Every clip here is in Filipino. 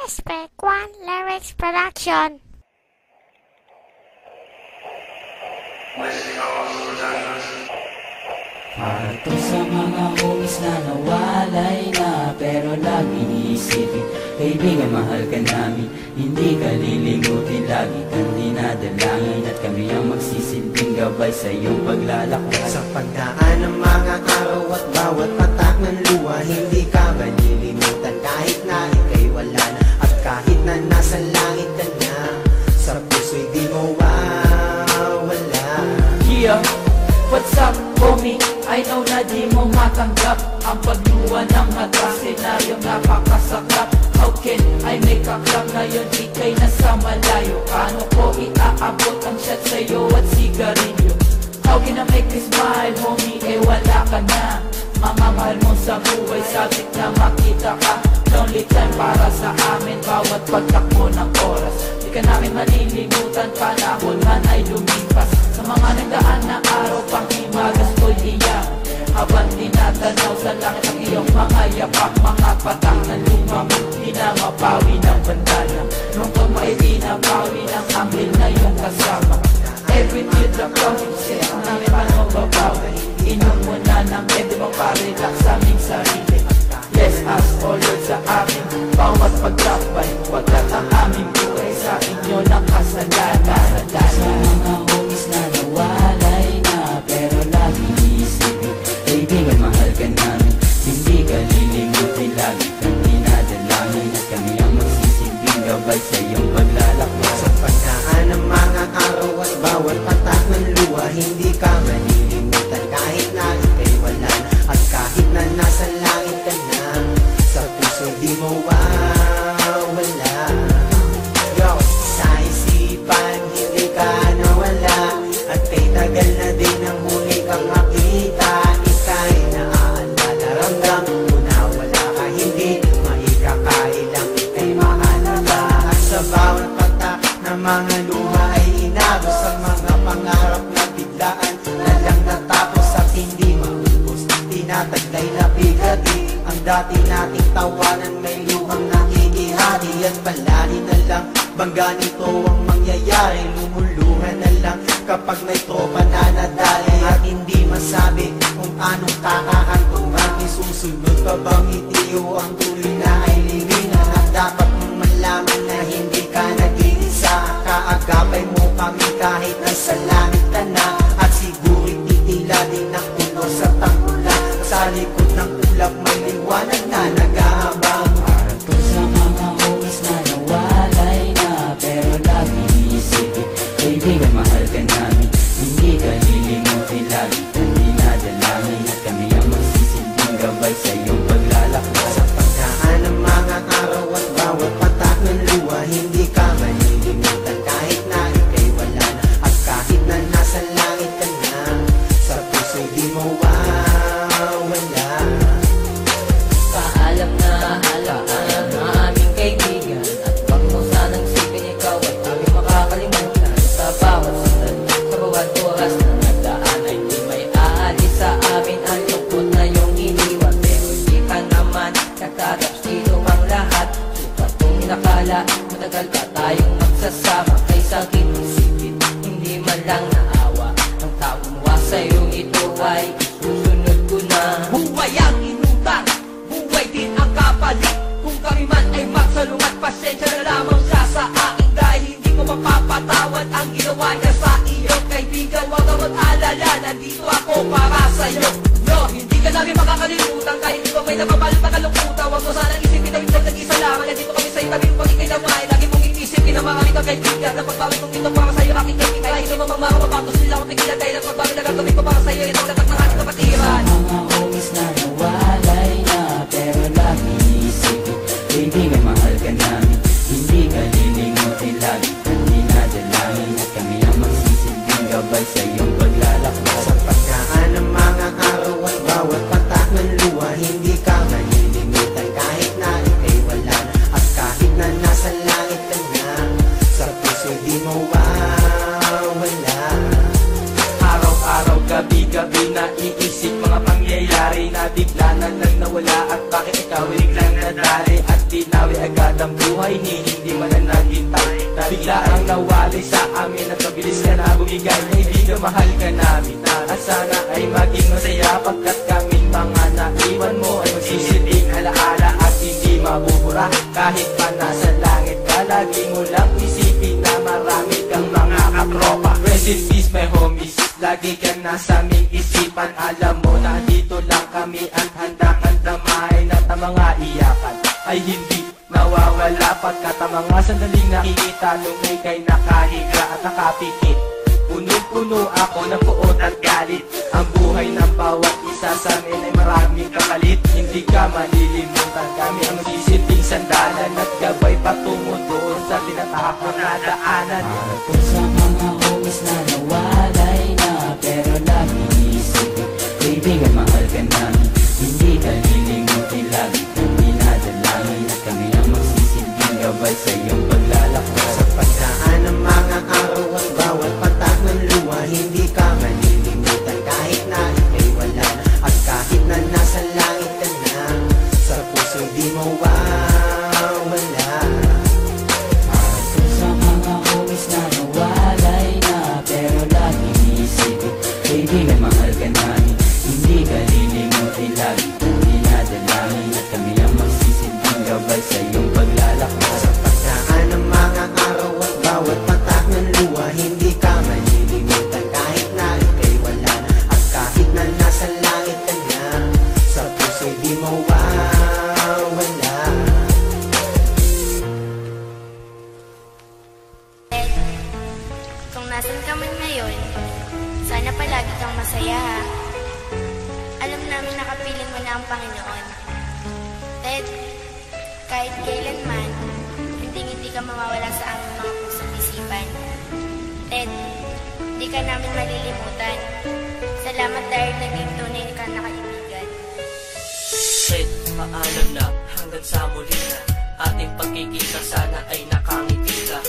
Aspect 1 Lyrics Production. Para to sa mga homies na nawalay na, pero lagi iisipin, kaibigan, mahal ka namin. Hindi ka lilimutin, lagi kang dinadalangin, at kami ang magsisilbing gabay sa iyong paglalakbay. Sa pagdaan ng mga araw at bawat patak ng luha, hindi ka malilimutan kahit na ika'y wala na, at kahit na nasa langit ka na, sa puso'y di mo wala. Yeah, what's up, homie? I know na di mo matanggap ang pagluwa ng mata, senaryong napakasakap. How can I make a club ngayon ika'y nasa malayo? Paano ko iaabot ang shot sa'yo at sigarilyo? How can I make you smile, homie? Eh wala ka na. Mamamahal mo sa buhay, sabik na makita ka. Lonely time para sa amin, bawat pagtakbo ng oras. Di ka namin malilimutan, panahon man ay lumipas. Sa mga nagdaan na araw, pang imagas ko'y iyak, habang tinatanaw sa langit ang iyong mga yapak. Mga patak na lumamang, di na mapawi ng bandana. Lungkot mo ay di na pawi ng anghel na iyong kasama. Every teardrop counting, siya namin paano babawi. Inom mo na ng edi mo pa-relax sa aming sarili. Bless us, O Lord, sa amin bawat pagkapay, pagkat ang aming buhay sa inyo ng kasalanan. Sa mga homies na nawalay na, pero lagi iisipin, kaibigan, mahal ka namin. Hindi ka lilimutin, lagi kang dinadalangin, at kami ang magsisilbing gabay sa iyong paglalakbay. Sa pagdaan ng mga araw at bawat patak ng luha, hindi ka malilimutan kahit na ika'y wala na, at kahit na nasa langit ka na, sa puso di mo wala. Yo, sa isipan hindi ka nawala, at kay tagal na din ang huli kang makita. Ika'y naaalala, ramdam mo na wala ka, hindi maikakailang ika'y mahalala. At sa bawat patak na mga luha ay inagos ang mga pangarap na biglaan na lang natapos at hindi maubos. Tinataglay na bigati ang dati nating tawanan, may luhang nakikihati, at palagi na lang bangga nito ang mangyayari. Lumuluhan na lang kapag may tropa na nadali, at hindi masabi kung anong kakahantungan. Isusunod pa bang itiyo ang tuloy na ay liwinan, at dapat mong malaman na hindi ka nag-iisa. Kaagapay mo kami kahit nasa langit ka na, at siguro titila din ang ulo sa tangkulan. Sa likod ng ulap may liwanag na nag-aabang. Para to sa mga homies na nawalay na, pero lagi iisipin, kaibigan, mahal ka namin. Hindi ka lilimutin, lagi kang dinadalangin, at kami ang magsisilbing gabay sa iyong paglalakbay. Sa pagdaan ng mga araw at bawat patak ng luha, hindi ka malilimutan kahit na ika'y wala na, at kahit na nasa langit ka na, sa puso'y di mo wala. Paalam na alam na aming kaibigan, at wag mo sanang isipin ikaw ay aming makakalimutan. Sa bawat sandali, sa bawat oras na nagdaan, ay di may aalis sa amin ang lungkot na iyong iniwan. Pero di ka naman nagtatapos dito ang lahat. Sukat kong inakala matagal pa tayong magsasama, kaysa isipin hindi man lang naawa ang taong wa sa'yo. Ito ay susunod ko na. Buhay ang inutang, buhay din ang kapalit. Kung kami man ay magsalungat, pasensya na lamang siya sa akin, dahil hindi ko mapapatawad ang ginawa niya sa iyo. Kaibigan, wag ka mag-alala, nandito ako para sa'yo. No, hindi ka namin makakalimutan, kahit di ba may napabalot na kalungkutan. Wag mo sanang isipin na minsan nag-isa lamang, nandito kami sa itabi pag ikay damay. Lagi mong iisipin na marami kang kaibigan, na pagbawin kong ito para sa'yo aking kaibigan. Kahit ito mamang mapapatos nila akong tigilan, dahil ang pagbawin na gagawin ko para sa'yo, ito ang lapat ng ating kapatiran. Mga homies na nawalay na, pero lagi iisipin, kaibigan, mahal ka namin. Hindi ka lilimutin, lagi kang dinadalangin, at kami ang magsisilbing gabay sa iyong paglalakbay. Sa pagdaan ng mga araw at bawat patak ng luha, hindi ka malilimutan kahit na ika'y wala na, at kahit na nasa langit ka na, sa puso'y di mo wala. Araw-araw, gabi-gabi, naiisip mga pangyayari na bigla na lang nawala, at bakit ikaw biglang nadali, at tinawi agad sa buhay ni hindi man na naghintay. Bigla ang nawali sa amin at mabilis ka na bumigay. Kaibigan, mahal ka namin at sana ay maging masaya, pagkat kaming mga naiwan mo ay magsisilbing alaala at hindi mabubura. Kahit pa nasa langit ka, lagi mo lang isipin na marami kang mga katropa. Rest in peace my homies, lagi ka nasa aming isipan. Alam mo na dito lang kami at handa-handa damahin at ang mga iyakan ay hindi nawawala, pagkat ang mga sandaling nakikita nung ika'y nakahiga at nakapikit. Puno-puno ako ng puot at galit. Ang buhay ng bawat isa sa amin ay maraming kapalit. Hindi ka malilimutan, kami ang magsisilbing sandalan at gabay patungo doon sa tinatahak na daanan. Para po sa mga homies na nawalay na, pero lagi isipin, kaibigan, mahal ka namin. Hindi ka lilimutin, lagi kang dinadalangin at kami ang magsisilbing gabay sa iyong paglalakbay. Sa pagdaan ng mga araw at bawat patak ng luha, hindi ka malilimutan kahit na ika'y wala na. At kahit na nasa langit ka na, sa puso di mawawala. Para po sa mga homies na nawalay na, pero lagi isipin, kaibigan, mahal ka namin. Hindi ka lilimutin, lagi kang dinadalangin at kami ang magsisilbing gabay sa iyong paglalakbay. Sa pagdaan ng mga araw at bawat patak ng luha, hindi ka malilimutan kahit na ika'y wala na. At kahit na nasa langit ka na, sa puso di mawawala. Kung nasan ka man ngayon, sana palagi kang masaya. Alam namin nakapiling mo na ang Panginoon. Ted, kahit kailanman, hindi ka mawawala sa aming mga puso't isipan. Ted, hindi ka namin malilimutan. Salamat dahil naging tunay ka na kaibigan. Ted, paalam na hanggang sa muli na. Ating pagkikita sana ay nakangiti ka.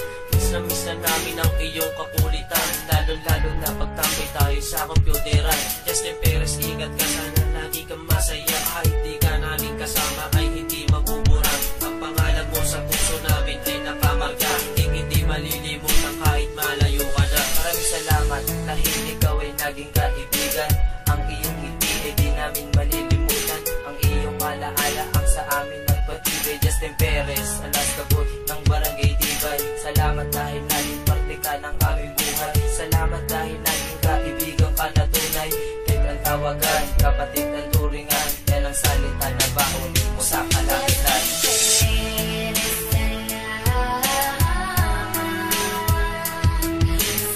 Miss na namin ang iyong kakulitan, lalo na pagtambay tayo sa kompyuteran. Justin Perez, ingat ka sana, lagi kang masaya. Kahit di ka namin kasama ay hindi mabuburang. Ang pangalan mo sa puso namin ay nakamarka, hindi malilimutan kahit malayo ka na. Maraming salamat dahil ikaw ay naging kaibigan. Ang iyong ngiti ay di namin malilimutan. Ang iyong alaala ang sa amin nagpatibay. Justin Perez, Alaska Boy ng Barangay Tibay. Salamat dahil naging parte ka ng aming buhay. Salamat dahil naging kaibigan ka na tunay. Kailan tawagan, kapatid ng turingan. Yan ang salita na baon mo sa kalangitan.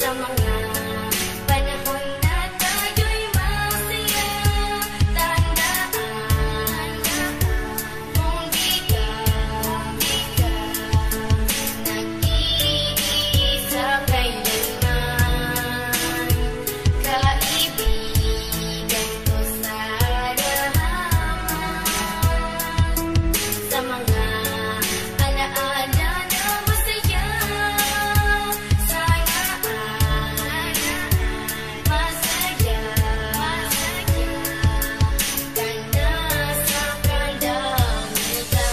Sa mga panahon na tayo'y masaya, tandaan kung di ka nag-iisa kailanman. Kaibigan ko sa lahat, sa mga alaala na masaya, sana ay masaya ka na sa kalangitan.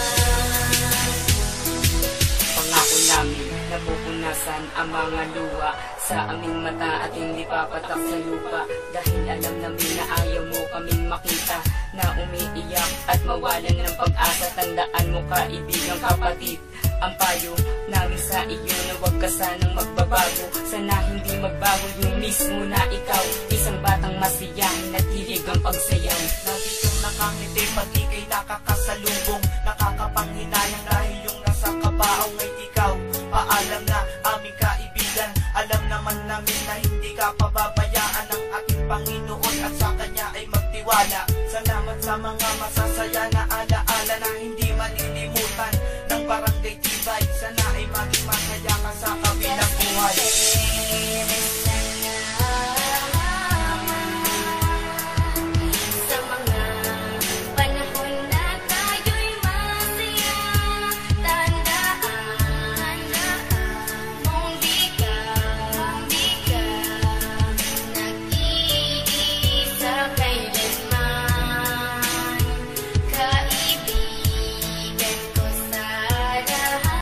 Pangako namin napupunasan ang mga luha sa aming mata at hindi papatak sa lupa. Dahil alam namin na ayaw mo kaming makita na umiiyak at mawalan ng pag-asa. Tandaan mo, kaibigang kapatid, ang payo namin sa iyo na huwag ka sanang magbabago. Sana hindi magbago yung mismo na ikaw, isang batang masiyahin at hilig ang pagsayaw. Lagi kang nakangiti pag ika'y nakakasalubong. Nakakapanghinayang dahil yung nasa kabaong ay ikaw. Paalam na aming kaibigan, alam naman namin na hindi ka pababayaan ng ating Panginoon at sa Kanya ay magtiwala. Salamat sa mga masasaya na alaala na hindi malilimutan ng Barangay Tibay. Sana ay maging masaya